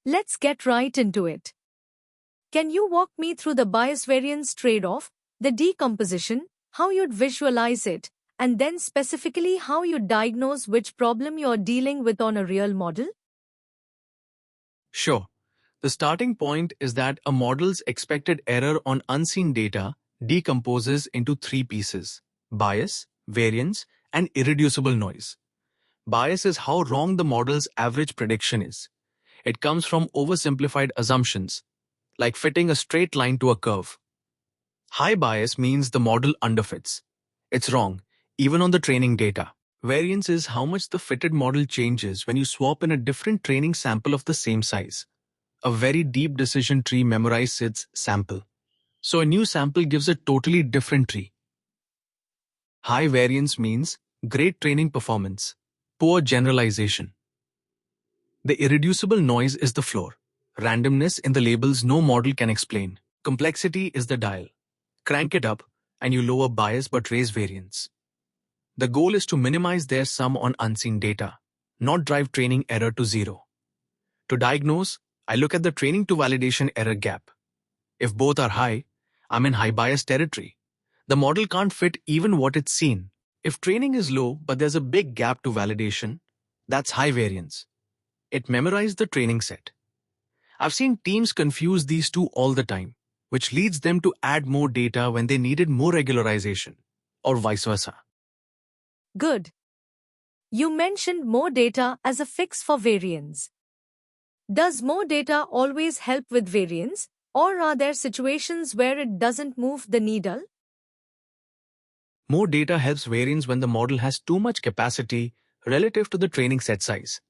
Let's get right into it. Can you walk me through the bias variance trade-off, the decomposition, how you'd visualize it, and then specifically how you diagnose which problem you're dealing with on a real model? Sure. The starting point is that a model's expected error on unseen data decomposes into three pieces: bias, variance, and irreducible noise. Bias is how wrong the model's average prediction is. It comes from oversimplified assumptions, like fitting a straight line to a curve. High bias means the model underfits. It's wrong, even on the training data. Variance is how much the fitted model changes when you swap in a different training sample of the same size. A very deep decision tree memorizes its sample, so a new sample gives a totally different tree. High variance means great training performance, poor generalization. The irreducible noise is the floor. Randomness in the labels no model can explain. Complexity is the dial. Crank it up, and you lower bias but raise variance. The goal is to minimize their sum on unseen data, not drive training error to zero. To diagnose, I look at the training to validation error gap. If both are high, I'm in high bias territory. The model can't fit even what it's seen. If training is low but there's a big gap to validation, that's high variance. It memorized the training set. I've seen teams confuse these two all the time, which leads them to add more data when they needed more regularization, or vice versa. Good. You mentioned more data as a fix for variance. Does more data always help with variance, or are there situations where it doesn't move the needle? More data helps variance when the model has too much capacity relative to the training set size.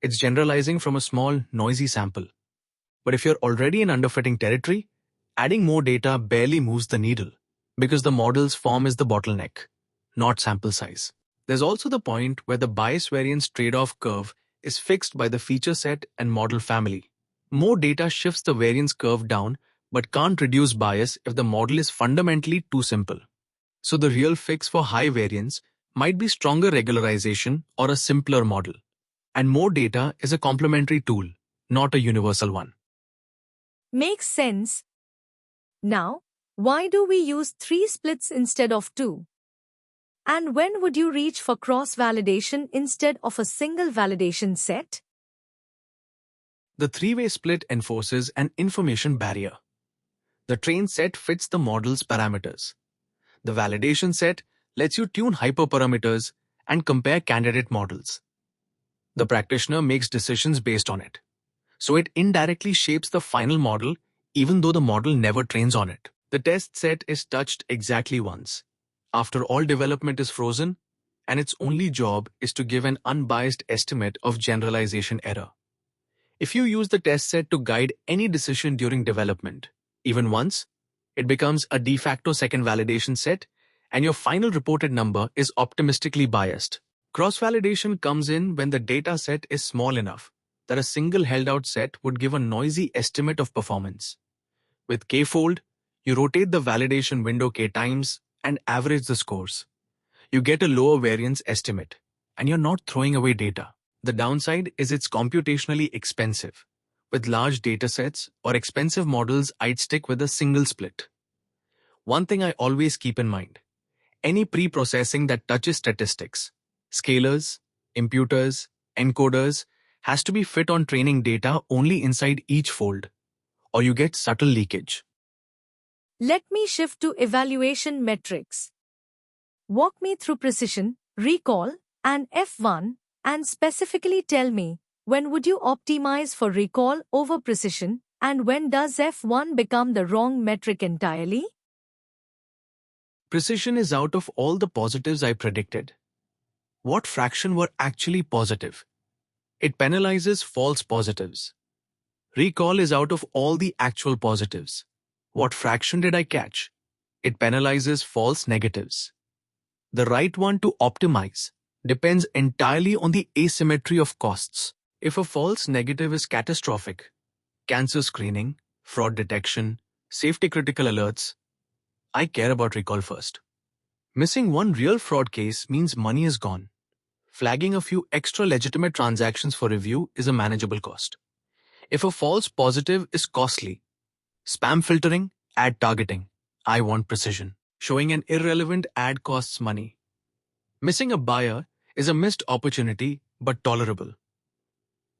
It's generalizing from a small, noisy sample. But if you're already in underfitting territory, adding more data barely moves the needle, because the model's form is the bottleneck, not sample size. There's also the point where the bias variance trade-off curve is fixed by the feature set and model family. More data shifts the variance curve down but can't reduce bias if the model is fundamentally too simple. So the real fix for high variance might be stronger regularization or a simpler model. And more data is a complementary tool, not a universal one. Makes sense. Now, why do we use 3 splits instead of 2? And when would you reach for cross-validation instead of a single validation set? The three-way split enforces an information barrier. The train set fits the model's parameters. The validation set lets you tune hyperparameters and compare candidate models. The practitioner makes decisions based on it. So it indirectly shapes the final model even though the model never trains on it. The test set is touched exactly once. After all development is frozen, and its only job is to give an unbiased estimate of generalization error. If you use the test set to guide any decision during development, even once, it becomes a de facto second validation set, and your final reported number is optimistically biased. Cross-validation comes in when the data set is small enough that a single held-out set would give a noisy estimate of performance. With k-fold, you rotate the validation window k times and average the scores. You get a lower variance estimate, and you're not throwing away data. The downside is it's computationally expensive. With large datasets or expensive models, I'd stick with a single split. One thing I always keep in mind: any pre-processing that touches statistics, scalars, imputers, encoders, has to be fit on training data only inside each fold, or you get subtle leakage. Let me shift to evaluation metrics. Walk me through precision, recall, and F1, and specifically tell me, when would you optimize for recall over precision, and when does F1 become the wrong metric entirely? Precision is out of all the positives I predicted. What fraction were actually positive? It penalizes false positives. Recall is out of all the actual positives. What fraction did I catch? It penalizes false negatives. The right one to optimize depends entirely on the asymmetry of costs. If a false negative is catastrophic, cancer screening, fraud detection, safety critical alerts, I care about recall first. Missing one real fraud case means money is gone. Flagging a few extra legitimate transactions for review is a manageable cost. If a false positive is costly, spam filtering, ad targeting. I want precision. Showing an irrelevant ad costs money. Missing a buyer is a missed opportunity but tolerable.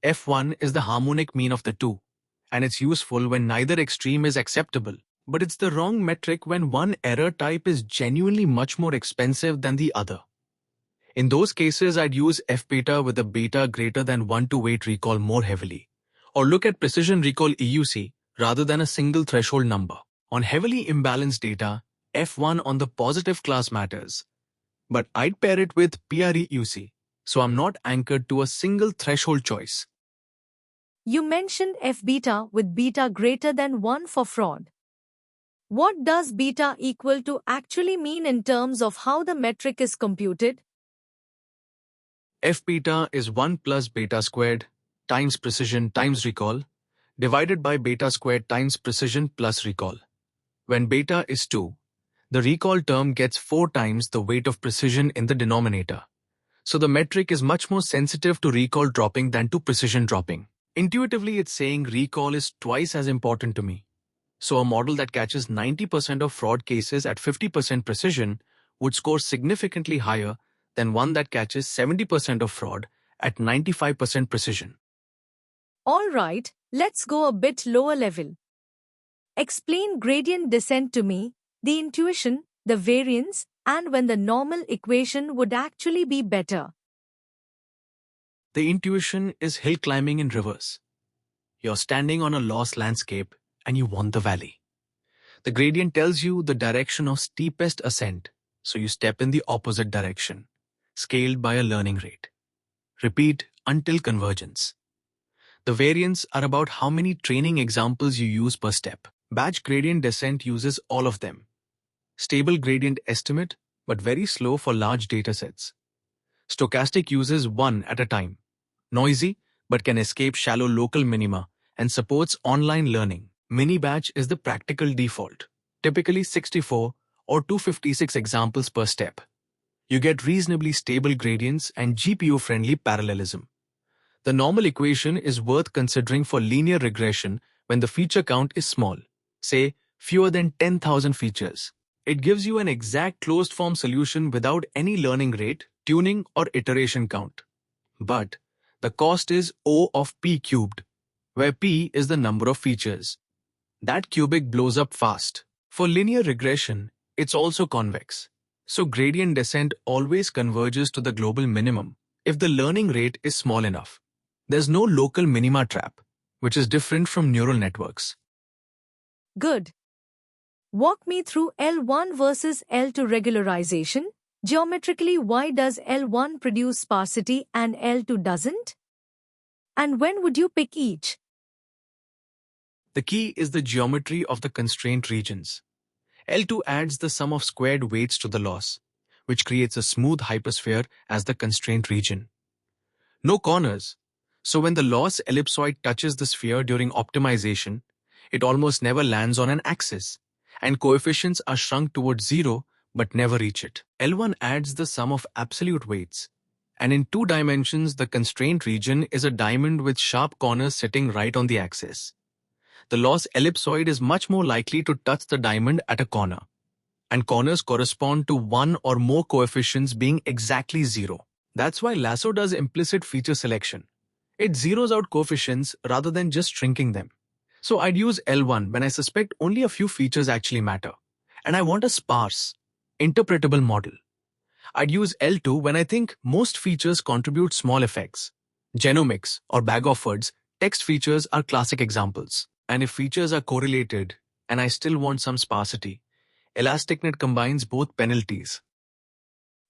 F1 is the harmonic mean of the two, and it's useful when neither extreme is acceptable. But it's the wrong metric when one error type is genuinely much more expensive than the other. In those cases, I'd use F-beta with a beta greater than 1 to weight recall more heavily, or look at precision recall EUC rather than a single threshold number. On heavily imbalanced data, F1 on the positive class matters, but I'd pair it with PREUC, so I'm not anchored to a single threshold choice. You mentioned F beta with beta greater than 1 for fraud. What does beta equal to actually mean in terms of how the metric is computed? F beta is 1 plus beta squared times precision times recall divided by beta squared times precision plus recall. When beta is 2, the recall term gets 4 times the weight of precision in the denominator. So the metric is much more sensitive to recall dropping than to precision dropping. Intuitively, it's saying recall is twice as important to me. So a model that catches 90% of fraud cases at 50% precision would score significantly higher than one that catches 70% of fraud at 95% precision. All right, let's go a bit lower level. Explain gradient descent to me, the intuition, the variance, and when the normal equation would actually be better. The intuition is hill climbing in reverse. You're standing on a lost landscape and you want the valley. The gradient tells you the direction of steepest ascent, so you step in the opposite direction, scaled by a learning rate. Repeat until convergence. The variance are about how many training examples you use per step. Batch gradient descent uses all of them. Stable gradient estimate, but very slow for large datasets. Stochastic uses one at a time. Noisy, but can escape shallow local minima and supports online learning. Mini batch is the practical default, typically 64 or 256 examples per step. You get reasonably stable gradients and GPU-friendly parallelism. The normal equation is worth considering for linear regression when the feature count is small, say fewer than 10,000 features. It gives you an exact closed-form solution without any learning rate, tuning, or iteration count. But the cost is O of p cubed, where p is the number of features. That cubic blows up fast. For linear regression, it's also convex. So gradient descent always converges to the global minimum if the learning rate is small enough. There's no local minima trap, which is different from neural networks. Good. Walk me through L1 versus L2 regularization. Geometrically, why does L1 produce sparsity and L2 doesn't? And when would you pick each? The key is the geometry of the constraint regions. L2 adds the sum of squared weights to the loss, which creates a smooth hypersphere as the constraint region. No corners, so when the loss ellipsoid touches the sphere during optimization, it almost never lands on an axis, and coefficients are shrunk towards zero but never reach it. L1 adds the sum of absolute weights, and in 2 dimensions the constraint region is a diamond with sharp corners sitting right on the axis. The loss ellipsoid is much more likely to touch the diamond at a corner, and corners correspond to one or more coefficients being exactly zero. That's why Lasso does implicit feature selection. It zeroes out coefficients rather than just shrinking them. So I'd use L1 when I suspect only a few features actually matter, and I want a sparse, interpretable model. I'd use L2 when I think most features contribute small effects. Genomics or bag-of-words text features are classic examples. And if features are correlated, and I still want some sparsity, ElasticNet combines both penalties.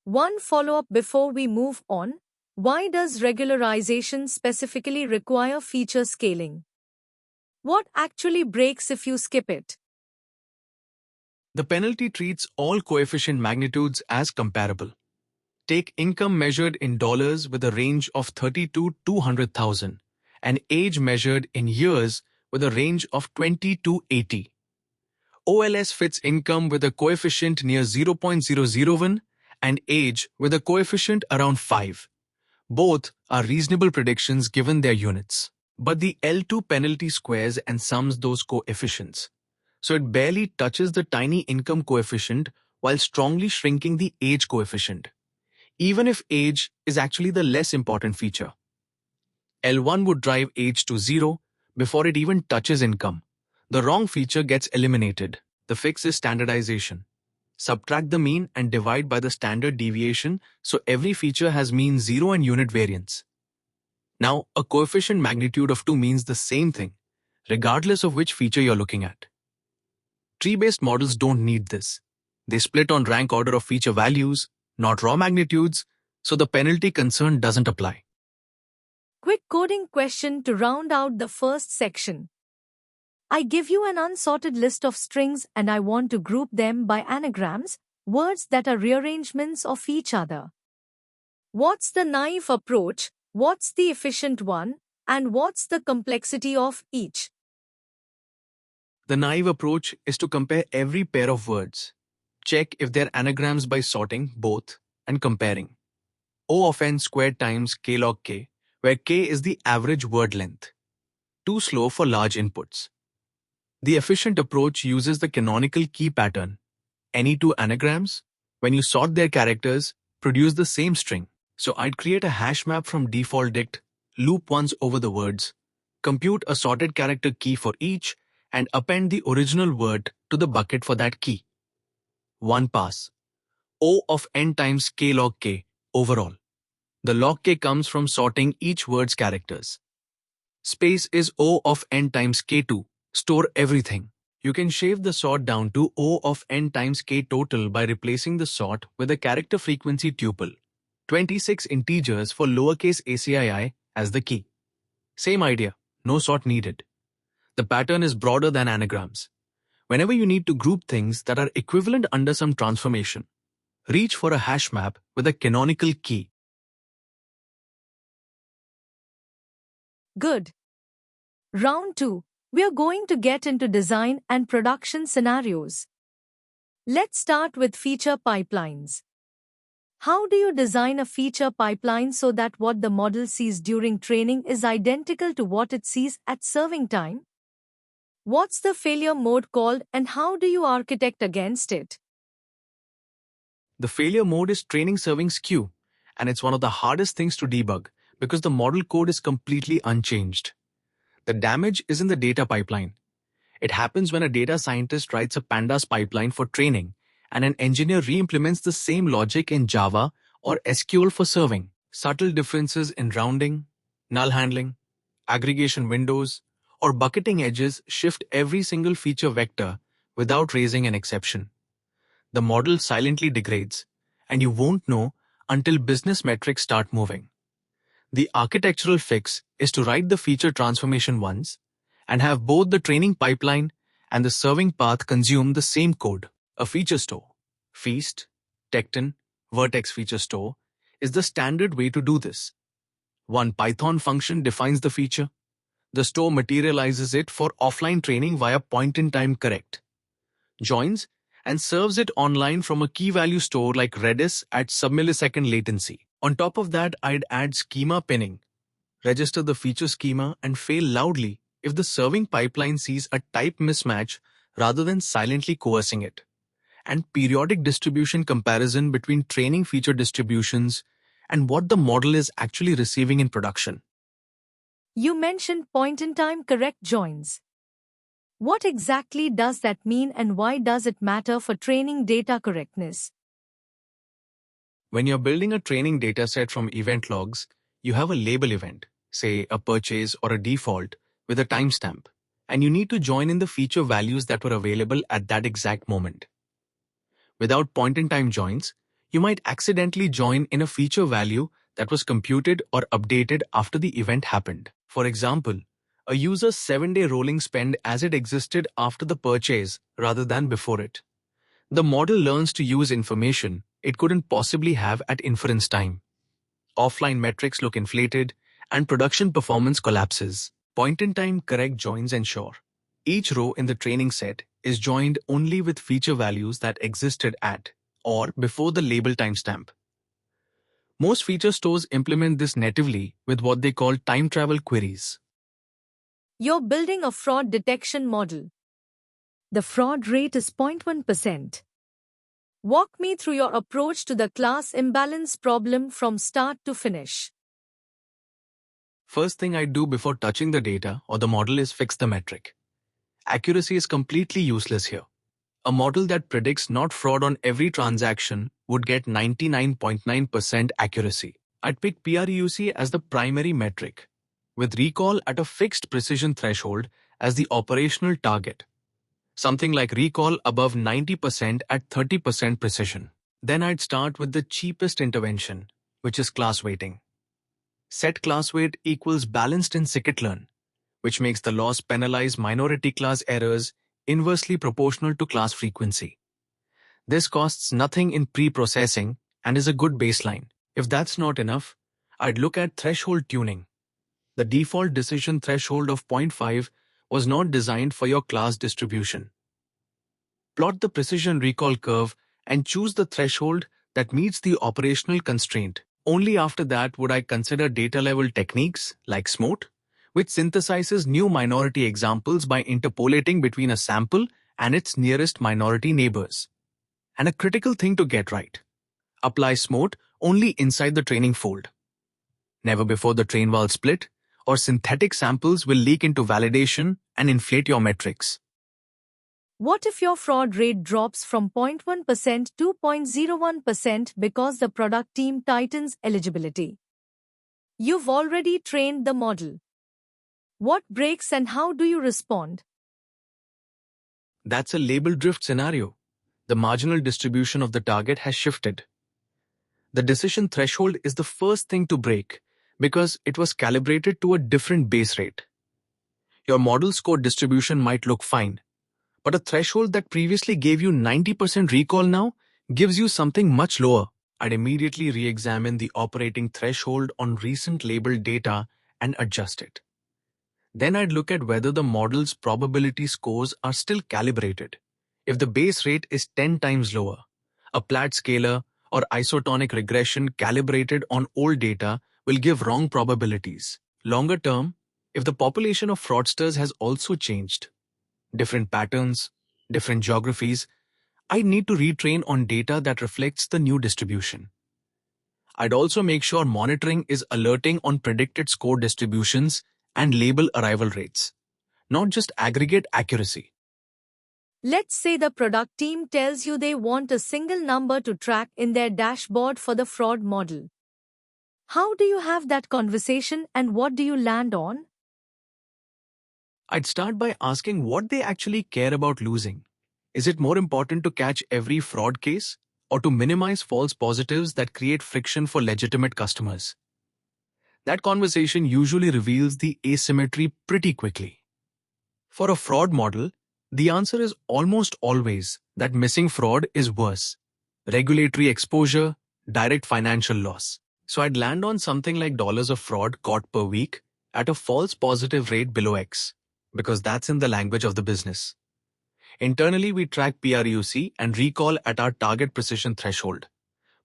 One follow-up before we move on. Why does regularization specifically require feature scaling? What actually breaks if you skip it? The penalty treats all coefficient magnitudes as comparable. Take income measured in dollars with a range of 30 to 200,000 and age measured in years with a range of 20 to 80. OLS fits income with a coefficient near 0.001 and age with a coefficient around 5. Both are reasonable predictions given their units. But the L2 penalty squares and sums those coefficients. So it barely touches the tiny income coefficient while strongly shrinking the age coefficient, even if age is actually the less important feature. L1 would drive age to 0 before it even touches income. The wrong feature gets eliminated. The fix is standardization. Subtract the mean and divide by the standard deviation so every feature has mean 0 and unit variance. Now, a coefficient magnitude of 2 means the same thing, regardless of which feature you're looking at. Tree-based models don't need this. They split on rank order of feature values, not raw magnitudes, so the penalty concern doesn't apply. Quick coding question to round out the first section. I give you an unsorted list of strings and I want to group them by anagrams, words that are rearrangements of each other. What's the naive approach, what's the efficient one, and what's the complexity of each? The naive approach is to compare every pair of words. Check if they're anagrams by sorting both and comparing. O of n squared times k log k, where k is the average word length. Too slow for large inputs. The efficient approach uses the canonical key pattern. Any two anagrams, when you sort their characters, produce the same string. So I'd create a hash map from default dict, loop once over the words, compute a sorted character key for each, and append the original word to the bucket for that key. One pass. O of n times k log k, overall. The log k comes from sorting each word's characters. Space is O of n times k2, store everything. You can shave the sort down to O of n times k total by replacing the sort with a character frequency tuple, 26 integers for lowercase ACII as the key. Same idea, no sort needed. The pattern is broader than anagrams. Whenever you need to group things that are equivalent under some transformation, reach for a hash map with a canonical key. Good. Round 2. We are going to get into design and production scenarios. Let's start with feature pipelines. How do you design a feature pipeline so that what the model sees during training is identical to what it sees at serving time? What's the failure mode called and how do you architect against it? The failure mode is training serving skew, and it's one of the hardest things to debug because the model code is completely unchanged. The damage is in the data pipeline. It happens when a data scientist writes a pandas pipeline for training and an engineer re-implements the same logic in Java or SQL for serving. Subtle differences in rounding, null handling, aggregation windows, or bucketing edges shift every single feature vector without raising an exception. The model silently degrades, and you won't know until business metrics start moving. The architectural fix is to write the feature transformation once and have both the training pipeline and the serving path consume the same code. A feature store, Feast, Tecton, Vertex feature store, is the standard way to do this. One Python function defines the feature. The store materializes it for offline training via point-in-time correct, joins, and serves it online from a key-value store like Redis at sub-millisecond latency. On top of that, I'd add schema pinning, register the feature schema, and fail loudly if the serving pipeline sees a type mismatch rather than silently coercing it. And periodic distribution comparison between training feature distributions and what the model is actually receiving in production. You mentioned point-in-time correct joins. What exactly does that mean and why does it matter for training data correctness? When you're building a training dataset from event logs, you have a label event, say a purchase or a default, with a timestamp, and you need to join in the feature values that were available at that exact moment. Without point-in-time joins, you might accidentally join in a feature value that was computed or updated after the event happened. For example, a user's 7-day rolling spend as it existed after the purchase rather than before it. The model learns to use information it couldn't possibly have at inference time. Offline metrics look inflated, and production performance collapses. Point-in-time correct joins ensure each row in the training set is joined only with feature values that existed at or before the label timestamp. Most feature stores implement this natively with what they call time travel queries. You're building a fraud detection model. The fraud rate is 0.1%. Walk me through your approach to the class imbalance problem from start to finish. First thing I do before touching the data or the model is fix the metric. Accuracy is completely useless here. A model that predicts not fraud on every transaction would get 99.9% accuracy. I'd pick PRUC as the primary metric, with recall at a fixed precision threshold as the operational target. Something like recall above 90% at 30% precision. Then I'd start with the cheapest intervention, which is class weighting. Set class weight equals balanced in scikit-learn, which makes the loss penalize minority class errors inversely proportional to class frequency. This costs nothing in pre-processing and is a good baseline. If that's not enough, I'd look at threshold tuning. The default decision threshold of 0.5 was not designed for your class distribution. Plot the precision recall curve and choose the threshold that meets the operational constraint. Only after that would I consider data-level techniques like SMOT, which synthesizes new minority examples by interpolating between a sample and its nearest minority neighbors. And a critical thing to get right: apply SMOT only inside the training fold. Never before the train wall split, or synthetic samples will leak into validation and inflate your metrics. What if your fraud rate drops from 0.1% to 0.01% because the product team tightens eligibility? You've already trained the model. What breaks and how do you respond? That's a label drift scenario. The marginal distribution of the target has shifted. The decision threshold is the first thing to break because it was calibrated to a different base rate. Your model score distribution might look fine, but a threshold that previously gave you 90% recall now gives you something much lower. I'd immediately re-examine the operating threshold on recent labeled data and adjust it. Then I'd look at whether the model's probability scores are still calibrated. If the base rate is 10 times lower, a Platt scalar or isotonic regression calibrated on old data will give wrong probabilities. Longer term, if the population of fraudsters has also changed, different patterns, different geographies, I need to retrain on data that reflects the new distribution. I'd also make sure monitoring is alerting on predicted score distributions and label arrival rates, not just aggregate accuracy. Let's say the product team tells you they want a single number to track in their dashboard for the fraud model. How do you have that conversation and what do you land on? I'd start by asking what they actually care about losing. Is it more important to catch every fraud case or to minimize false positives that create friction for legitimate customers? That conversation usually reveals the asymmetry pretty quickly. For a fraud model, the answer is almost always that missing fraud is worse. Regulatory exposure, direct financial loss. So I'd land on something like dollars of fraud caught per week at a false positive rate below X, because that's in the language of the business. Internally, we track PRUC and recall at our target precision threshold.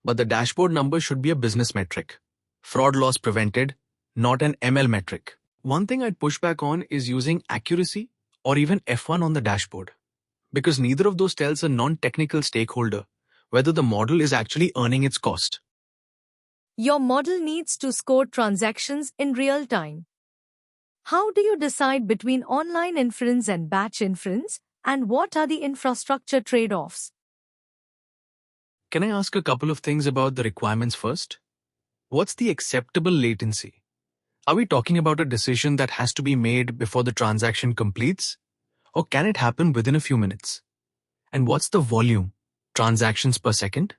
But the dashboard number should be a business metric. Fraud loss prevented, not an ML metric. One thing I'd push back on is using accuracy or even F1 on the dashboard, because neither of those tells a non-technical stakeholder whether the model is actually earning its cost. Your model needs to score transactions in real time. How do you decide between online inference and batch inference, and what are the infrastructure trade-offs? Can I ask a couple of things about the requirements first? What's the acceptable latency? Are we talking about a decision that has to be made before the transaction completes? Or can it happen within a few minutes? And what's the volume, transactions per second?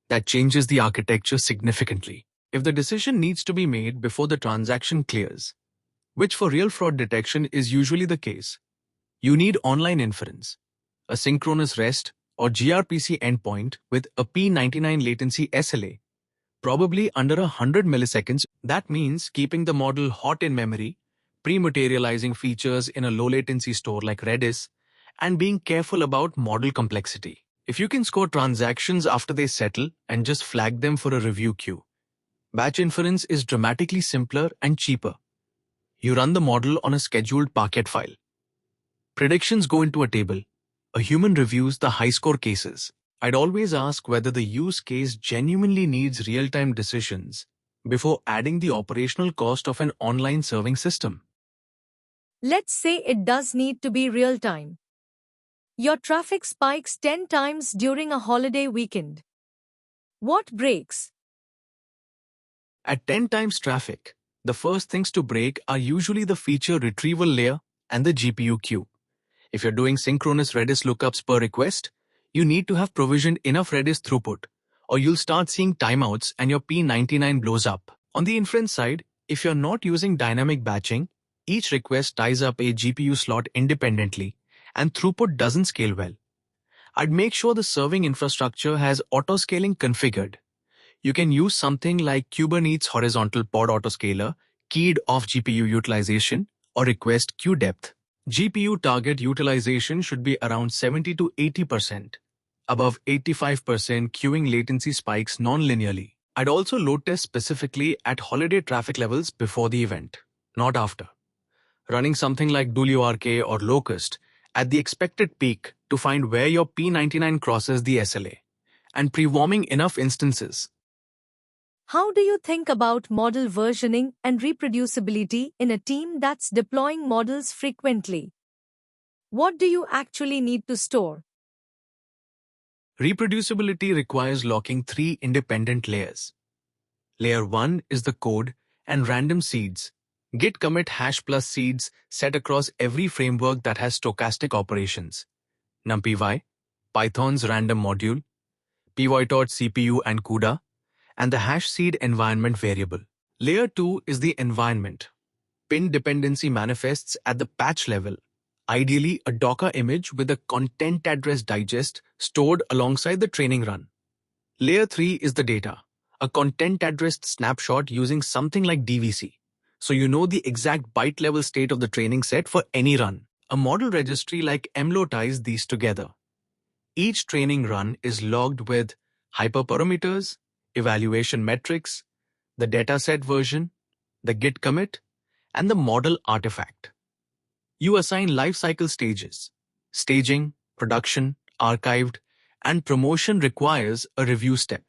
That changes the architecture significantly. If the decision needs to be made before the transaction clears, which for real fraud detection is usually the case, you need online inference, a synchronous REST or gRPC endpoint with a P99 latency SLA, probably under 100 milliseconds. That means keeping the model hot in memory, pre-materializing features in a low-latency store like Redis, and being careful about model complexity. If you can score transactions after they settle and just flag them for a review queue, batch inference is dramatically simpler and cheaper. You run the model on a scheduled Parquet file. Predictions go into a table. A human reviews the high-score cases. I'd always ask whether the use case genuinely needs real-time decisions before adding the operational cost of an online serving system. Let's say it does need to be real time. Your traffic spikes 10 times during a holiday weekend. What breaks? At 10 times traffic, the first things to break are usually the feature retrieval layer and the GPU queue. If you're doing synchronous Redis lookups per request, you need to have provisioned enough Redis throughput, or you'll start seeing timeouts and your P99 blows up. On the inference side, if you're not using dynamic batching, each request ties up a GPU slot independently, and throughput doesn't scale well. I'd make sure the serving infrastructure has autoscaling configured. You can use something like Kubernetes horizontal pod autoscaler, keyed off GPU utilization, or request queue depth. GPU target utilization should be around 70 to 80%. Above 85%, queuing latency spikes non-linearly. I'd also load test specifically at holiday traffic levels before the event, not after. Running something like DualURK or Locust at the expected peak to find where your P99 crosses the SLA, and pre-warming enough instances. How do you think about model versioning and reproducibility in a team that's deploying models frequently? What do you actually need to store? Reproducibility requires locking three independent layers. Layer 1 is the code and random seeds. Git commit hash plus seeds set across every framework that has stochastic operations. NumPy, Python's random module, pytorch-CPU and CUDA, and the hash seed environment variable. Layer 2 is the environment. Pin dependency manifests at the patch level, ideally a Docker image with a content address digest stored alongside the training run. Layer 3 is the data, a content address snapshot using something like DVC, so you know the exact byte level state of the training set for any run. A model registry like mlops ties these together. Each training run is logged with hyperparameters, evaluation metrics, the dataset version, the git commit, and the model artifact. You assign lifecycle stages. Staging, production, archived, and promotion requires a review step.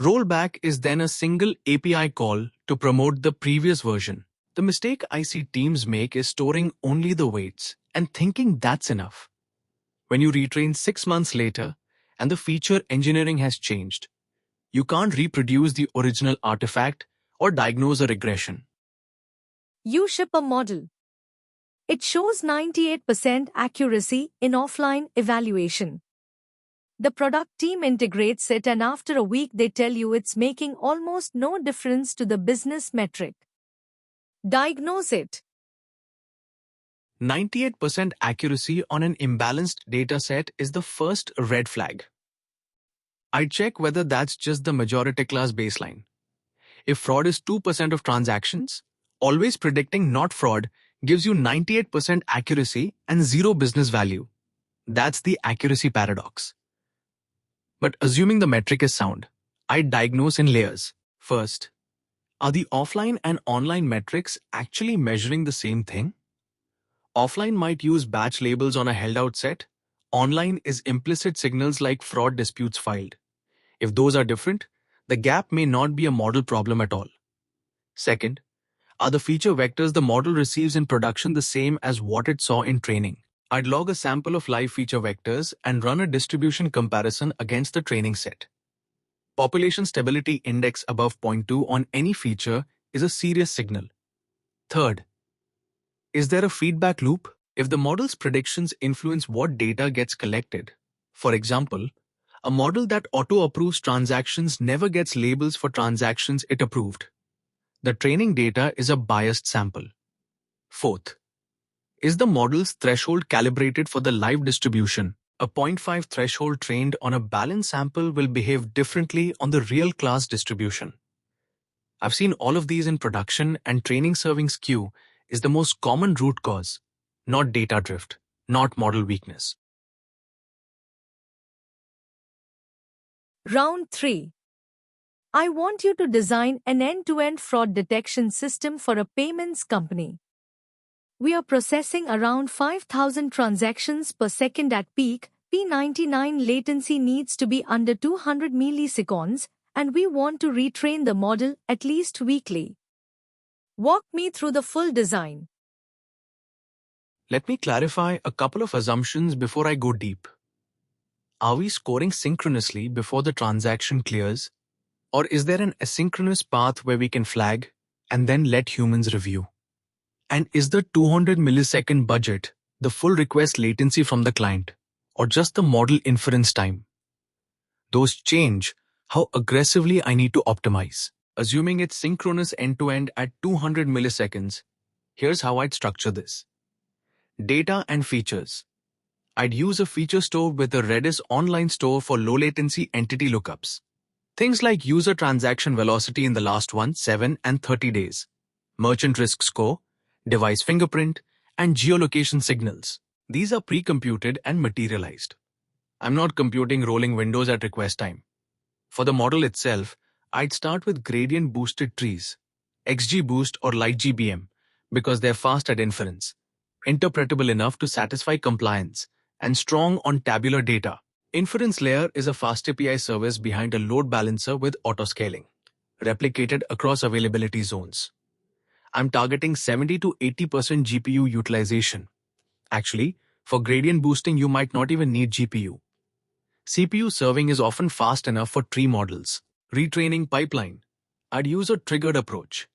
Rollback is then a single API call to promote the previous version. The mistake I see teams make is storing only the weights and thinking that's enough. When you retrain 6 months later and the feature engineering has changed, you can't reproduce the original artifact or diagnose a regression. You ship a model. It shows 98% accuracy in offline evaluation. The product team integrates it, and after a week they tell you it's making almost no difference to the business metric. Diagnose it. 98% accuracy on an imbalanced dataset is the first red flag. I check whether that's just the majority class baseline. If fraud is 2% of transactions, always predicting not fraud gives you 98% accuracy and zero business value. That's the accuracy paradox. But assuming the metric is sound, I diagnose in layers. First, are the offline and online metrics actually measuring the same thing? Offline might use batch labels on a held-out set. Online is implicit signals like fraud disputes filed. If those are different, the gap may not be a model problem at all. Second, are the feature vectors the model receives in production the same as what it saw in training? I'd log a sample of live feature vectors and run a distribution comparison against the training set. Population stability index above 0.2 on any feature is a serious signal. Third, is there a feedback loop? If the model's predictions influence what data gets collected, for example, a model that auto-approves transactions never gets labels for transactions it approved. The training data is a biased sample. Fourth, is the model's threshold calibrated for the live distribution? A 0.5 threshold trained on a balanced sample will behave differently on the real class distribution. I've seen all of these in production, and training serving skew is the most common root cause, not data drift, not model weakness. Round 3. I want you to design an end-to-end fraud detection system for a payments company. We are processing around 5,000 transactions per second at peak. P99 latency needs to be under 200 milliseconds, and we want to retrain the model at least weekly. Walk me through the full design. Let me clarify a couple of assumptions before I go deep. Are we scoring synchronously before the transaction clears? Or is there an asynchronous path where we can flag and then let humans review? And is the 200 millisecond budget the full request latency from the client, or just the model inference time? Those change how aggressively I need to optimize. Assuming it's synchronous end-to-end at 200 milliseconds, here's how I'd structure this. Data and features. I'd use a feature store with a Redis online store for low-latency entity lookups. Things like user transaction velocity in the last 1, 7, and 30 days, merchant risk score, device fingerprint, and geolocation signals. These are pre-computed and materialized. I'm not computing rolling windows at request time. For the model itself, I'd start with gradient-boosted trees, XGBoost or LightGBM, because they're fast at inference, interpretable enough to satisfy compliance, and strong on tabular data. Inference layer is a fast API service behind a load balancer with autoscaling, replicated across availability zones. I'm targeting 70 to 80% GPU utilization. Actually, for gradient boosting, you might not even need GPU. CPU serving is often fast enough for tree models. Retraining pipeline. I'd use a triggered approach.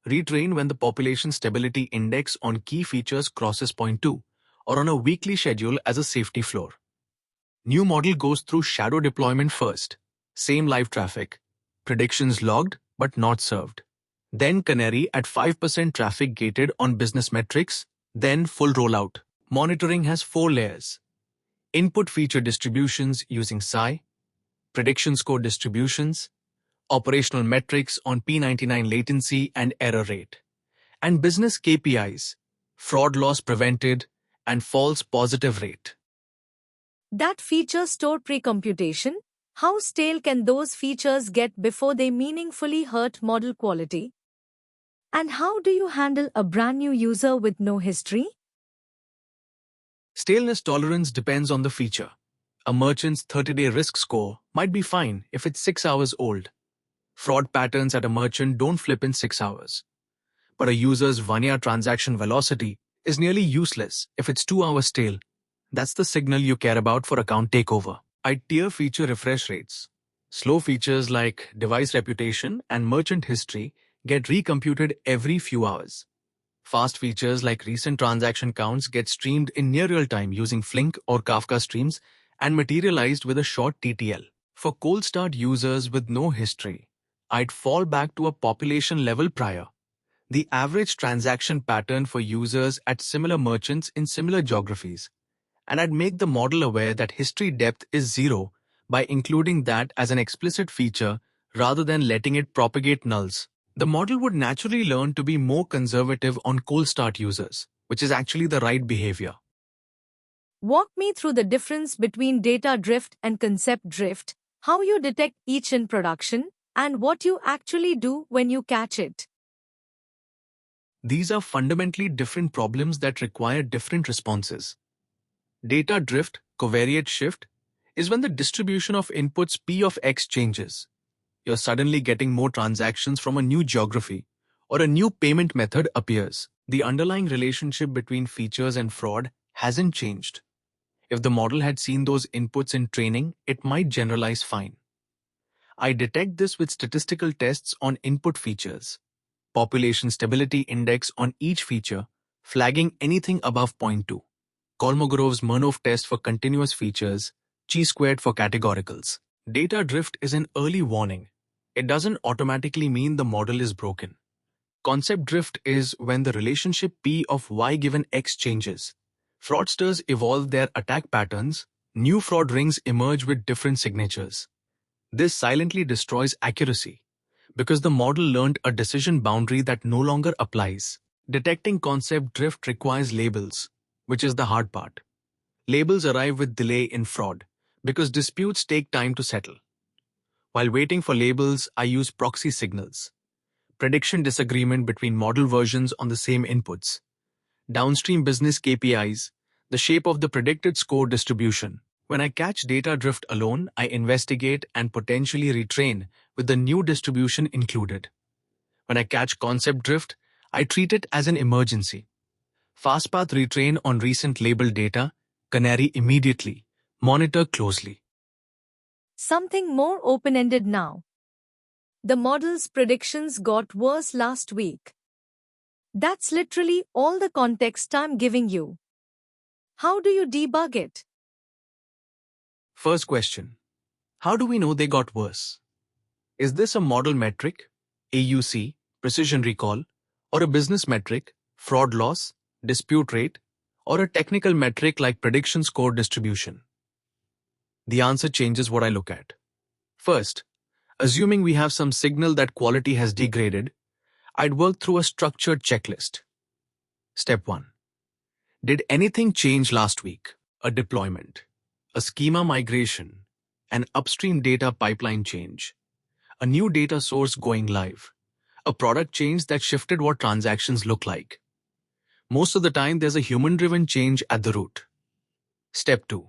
Retrain when the population stability index on key features crosses 0.2 or on a weekly schedule as a safety floor. New model goes through shadow deployment first. Same live traffic. Predictions logged but not served. Then canary at 5% traffic gated on business metrics. Then full rollout. Monitoring has 4 layers. Input feature distributions using PSI, prediction score distributions, operational metrics on P99 latency and error rate, and business KPIs, fraud loss prevented, and false positive rate. That feature store pre-computation, how stale can those features get before they meaningfully hurt model quality? And how do you handle a brand new user with no history? Staleness tolerance depends on the feature. A merchant's 30-day risk score might be fine if it's 6 hours old. Fraud patterns at a merchant don't flip in 6 hours. But a user's vanilla transaction velocity is nearly useless if it's 2 hours stale. That's the signal you care about for account takeover. I tier feature refresh rates. Slow features like device reputation and merchant history get recomputed every few hours. Fast features like recent transaction counts get streamed in near real time using Flink or Kafka streams and materialized with a short TTL. For cold start users with no history, I'd fall back to a population level prior. The average transaction pattern for users at similar merchants in similar geographies. And I'd make the model aware that history depth is 0 by including that as an explicit feature rather than letting it propagate nulls. The model would naturally learn to be more conservative on cold start users, which is actually the right behavior. Walk me through the difference between data drift and concept drift, how you detect each in production, and what you actually do when you catch it. These are fundamentally different problems that require different responses. Data drift, covariate shift, is when the distribution of inputs P of X changes. You're suddenly getting more transactions from a new geography, or a new payment method appears. The underlying relationship between features and fraud hasn't changed. If the model had seen those inputs in training, it might generalize fine. I detect this with statistical tests on input features, population stability index on each feature, flagging anything above 0.2. Kolmogorov's Murnov test for continuous features, chi-squared for categoricals. Data drift is an early warning. It doesn't automatically mean the model is broken. Concept drift is when the relationship P of Y given X changes. Fraudsters evolve their attack patterns, new fraud rings emerge with different signatures. This silently destroys accuracy because the model learned a decision boundary that no longer applies. Detecting concept drift requires labels, which is the hard part. Labels arrive with delay in fraud because disputes take time to settle. While waiting for labels, I use proxy signals, prediction disagreement between model versions on the same inputs, downstream business KPIs, the shape of the predicted score distribution. When I catch data drift alone, I investigate and potentially retrain with the new distribution included. When I catch concept drift, I treat it as an emergency. Fastpath retrain on recent labeled data, canary immediately, monitor closely. Something more open-ended now. The model's predictions got worse last week. That's literally all the context I'm giving you. How do you debug it? First question. How do we know they got worse? Is this a model metric, AUC, precision recall, or a business metric, fraud loss, dispute rate, or a technical metric like prediction score distribution? The answer changes what I look at. First, assuming we have some signal that quality has degraded, I'd work through a structured checklist. Step 1. Did anything change last week? A deployment, a schema migration, an upstream data pipeline change, a new data source going live, a product change that shifted what transactions look like. Most of the time, there's a human-driven change at the root. Step 2.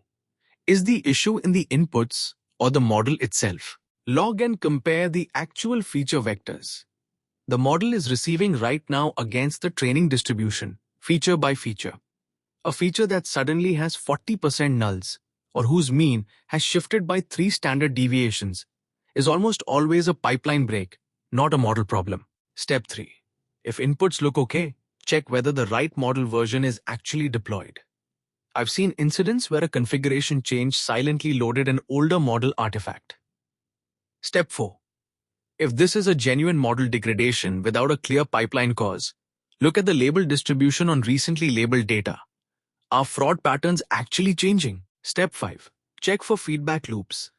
Is the issue in the inputs or the model itself? Log and compare the actual feature vectors the model is receiving right now against the training distribution, feature by feature. A feature that suddenly has 40% nulls, or whose mean has shifted by 3 standard deviations, is almost always a pipeline break, not a model problem. Step 3. If inputs look okay, check whether the right model version is actually deployed. I've seen incidents where a configuration change silently loaded an older model artifact. Step 4. If this is a genuine model degradation without a clear pipeline cause, look at the label distribution on recently labeled data. Are fraud patterns actually changing? Step 5. Check for feedback loops.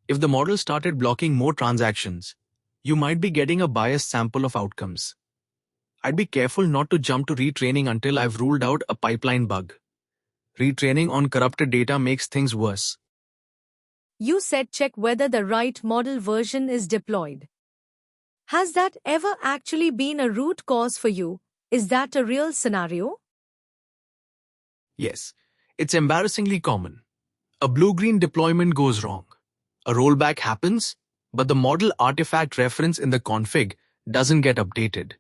If the model started blocking more transactions, you might be getting a biased sample of outcomes. I'd be careful not to jump to retraining until I've ruled out a pipeline bug. Retraining on corrupted data makes things worse. You said check whether the right model version is deployed. Has that ever actually been a root cause for you? Is that a real scenario? Yes, it's embarrassingly common. A blue-green deployment goes wrong. A rollback happens, but the model artifact reference in the config doesn't get updated.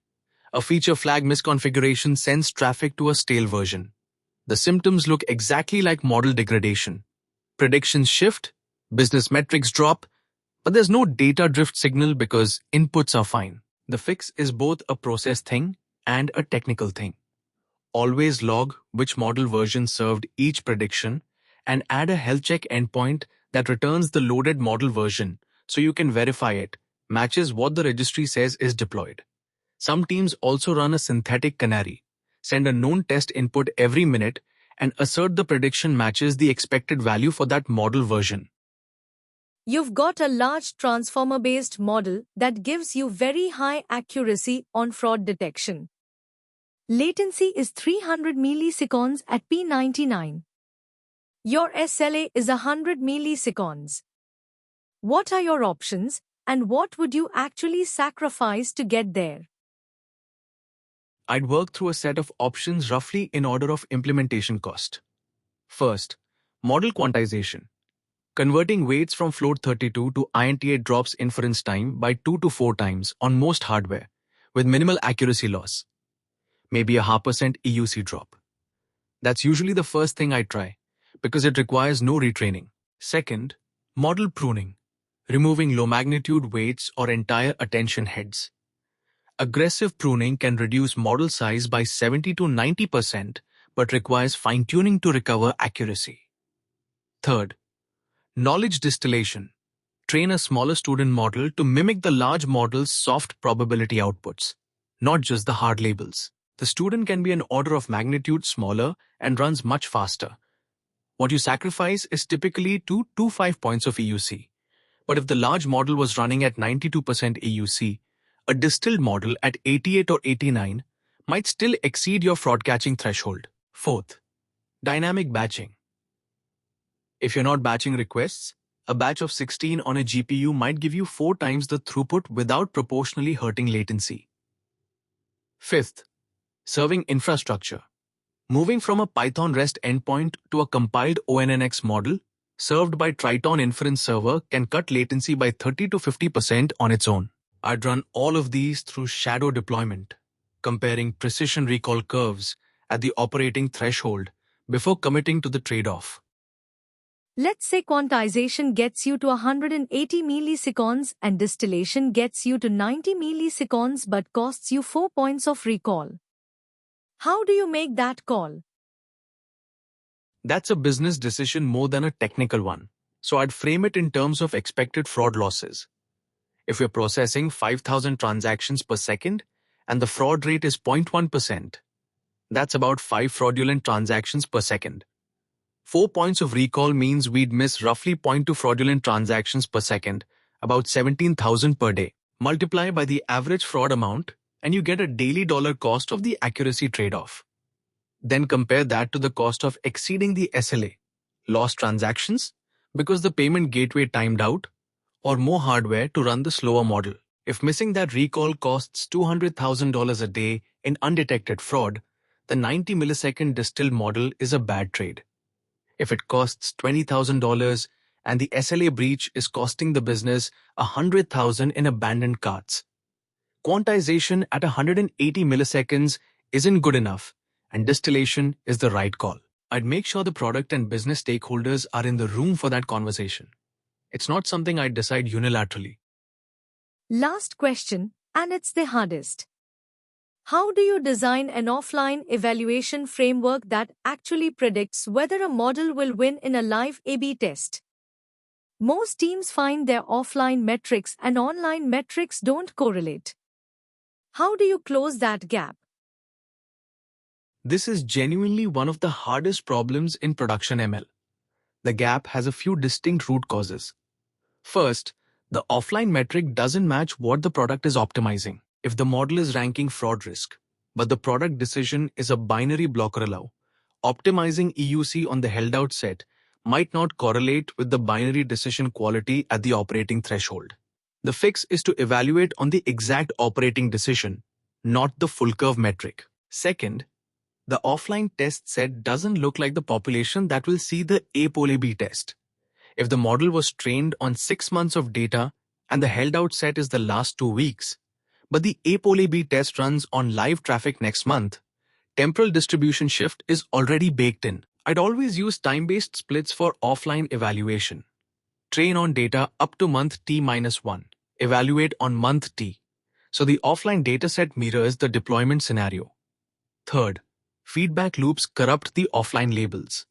A feature flag misconfiguration sends traffic to a stale version. The symptoms look exactly like model degradation. Predictions shift, business metrics drop, but there's no data drift signal because inputs are fine. The fix is both a process thing and a technical thing. Always log which model version served each prediction and add a health check endpoint that returns the loaded model version so you can verify it matches what the registry says is deployed. Some teams also run a synthetic canary, send a known test input every minute and assert the prediction matches the expected value for that model version. You've got a large transformer-based model that gives you very high accuracy on fraud detection. Latency is 300 milliseconds at P99. Your SLA is 100 milliseconds. What are your options, and what would you actually sacrifice to get there? I'd work through a set of options roughly in order of implementation cost. First, model quantization. Converting weights from float 32 to INT8 drops inference time by 2 to 4 times on most hardware, with minimal accuracy loss. Maybe a 0.5% EUC drop. That's usually the first thing I try, because it requires no retraining. Second, model pruning. Removing low-magnitude weights or entire attention heads. Aggressive pruning can reduce model size by 70 to 90%, but requires fine-tuning to recover accuracy. Third, knowledge distillation. Train a smaller student model to mimic the large model's soft probability outputs, not just the hard labels. The student can be an order of magnitude smaller and runs much faster. What you sacrifice is typically 2 to 5 points of EUC. But if the large model was running at 92% EUC, a distilled model at 88 or 89 might still exceed your fraud catching threshold. Fourth, dynamic batching. If you're not batching requests, A batch of 16 on a GPU might give you 4 times the throughput without proportionally hurting latency. Fifth, serving infrastructure. Moving from a Python REST endpoint to a compiled ONNX model served by Triton inference server can cut latency by 30 to 50% on its own. I'd run all of these through shadow deployment, comparing precision recall curves at the operating threshold before committing to the trade-off. Let's say quantization gets you to 180 milliseconds and distillation gets you to 90 milliseconds but costs you 4 points of recall. How do you make that call? That's a business decision more than a technical one, so I'd frame it in terms of expected fraud losses. If we're processing 5,000 transactions per second and the fraud rate is 0.1%, that's about 5 fraudulent transactions per second. 4 points of recall means we'd miss roughly 0.2 fraudulent transactions per second, about 17,000 per day. Multiply by the average fraud amount, and you get a daily dollar cost of the accuracy trade-off. Then compare that to the cost of exceeding the SLA, lost transactions, because the payment gateway timed out, or more hardware to run the slower model. If missing that recall costs $200,000 a day in undetected fraud, the 90 millisecond distilled model is a bad trade. If it costs $20,000 and the SLA breach is costing the business $100,000 in abandoned carts. Quantization at 180 milliseconds isn't good enough, and distillation is the right call. I'd make sure the product and business stakeholders are in the room for that conversation. It's not something I'd decide unilaterally. Last question, and it's the hardest. How do you design an offline evaluation framework that actually predicts whether a model will win in a live A/B test? Most teams find their offline metrics and online metrics don't correlate. How do you close that gap? This is genuinely one of the hardest problems in production ML. The gap has a few distinct root causes. First, the offline metric doesn't match what the product is optimizing. If the model is ranking fraud risk, but the product decision is a binary blocker allow, optimizing EUC on the held out set might not correlate with the binary decision quality at the operating threshold. The fix is to evaluate on the exact operating decision, not the full curve metric. Second, the offline test set doesn't look like the population that will see the A/B test. If the model was trained on 6 months of data and the held out set is the last 2 weeks, but the A/B test runs on live traffic next month, temporal distribution shift is already baked in. I'd always use time-based splits for offline evaluation. Train on data up to month T-1, evaluate on month T, so the offline dataset mirrors the deployment scenario. Third, feedback loops corrupt the offline labels.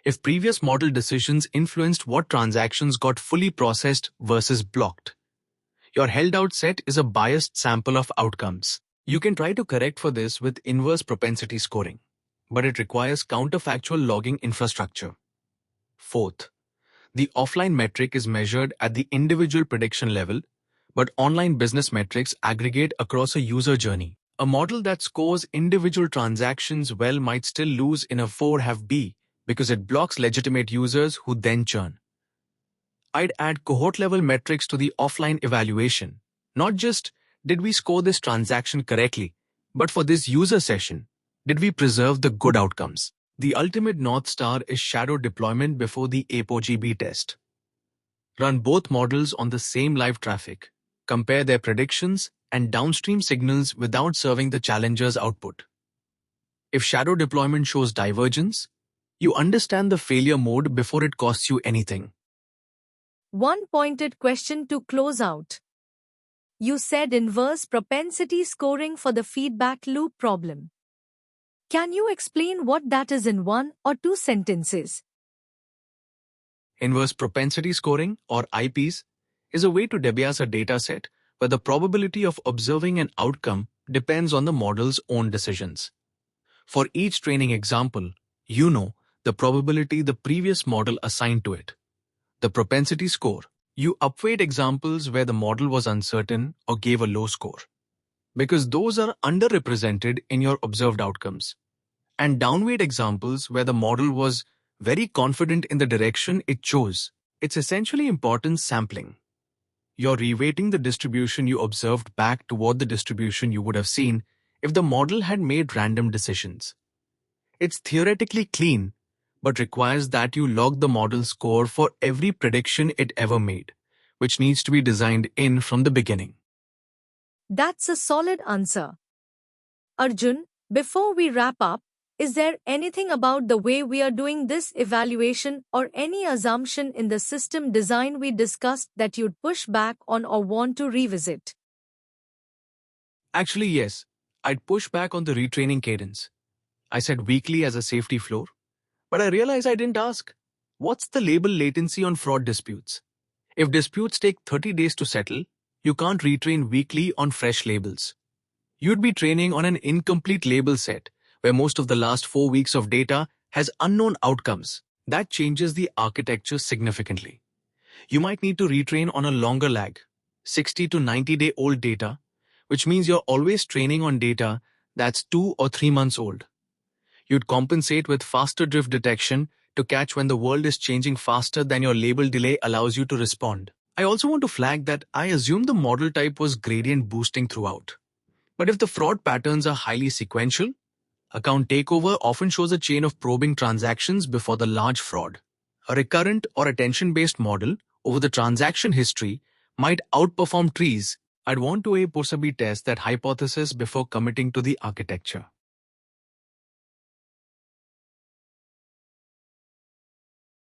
If previous model decisions influenced what transactions got fully processed versus blocked, your held out set is a biased sample of outcomes. You can try to correct for this with inverse propensity scoring, but it requires counterfactual logging infrastructure. Fourth, the offline metric is measured at the individual prediction level, but online business metrics aggregate across a user journey. A model that scores individual transactions well might still lose in a 4-have-B because it blocks legitimate users who then churn. I'd add cohort-level metrics to the offline evaluation. Not just, did we score this transaction correctly, but for this user session, did we preserve the good outcomes? The ultimate North Star is shadow deployment before the A/B test. Run both models on the same live traffic, compare their predictions and downstream signals without serving the challenger's output. If shadow deployment shows divergence, you understand the failure mode before it costs you anything. One pointed question to close out. You said inverse propensity scoring for the feedback loop problem. Can you explain what that is in 1 or 2 sentences? Inverse propensity scoring, or IPs, is a way to debias a dataset where the probability of observing an outcome depends on the model's own decisions. For each training example, you know the probability the previous model assigned to it. The propensity score, you upweight examples where the model was uncertain or gave a low score, because those are underrepresented in your observed outcomes, and downweight examples where the model was very confident in the direction it chose, It's essentially importance sampling. You're reweighting the distribution you observed back toward the distribution you would have seen if the model had made random decisions. It's theoretically clean, but requires that you log the model score for every prediction it ever made, which needs to be designed in from the beginning. That's a solid answer. Arjun, before we wrap up, is there anything about the way we are doing this evaluation or any assumption in the system design we discussed that you'd push back on or want to revisit? Actually, yes, I'd push back on the retraining cadence. I said weekly as a safety floor, but I realized I didn't ask. What's the label latency on fraud disputes? If disputes take 30 days to settle, you can't retrain weekly on fresh labels. You'd be training on an incomplete label set, where most of the last 4 weeks of data has unknown outcomes. That changes the architecture significantly. You might need to retrain on a longer lag, 60 to 90-day-old data, which means you're always training on data that's 2 or 3 months old. You'd compensate with faster drift detection to catch when the world is changing faster than your label delay allows you to respond. I also want to flag that I assume the model type was gradient boosting throughout. But if the fraud patterns are highly sequential, account takeover often shows a chain of probing transactions before the large fraud. A recurrent or attention-based model over the transaction history might outperform trees. I'd want to A possibly test that hypothesis before committing to the architecture.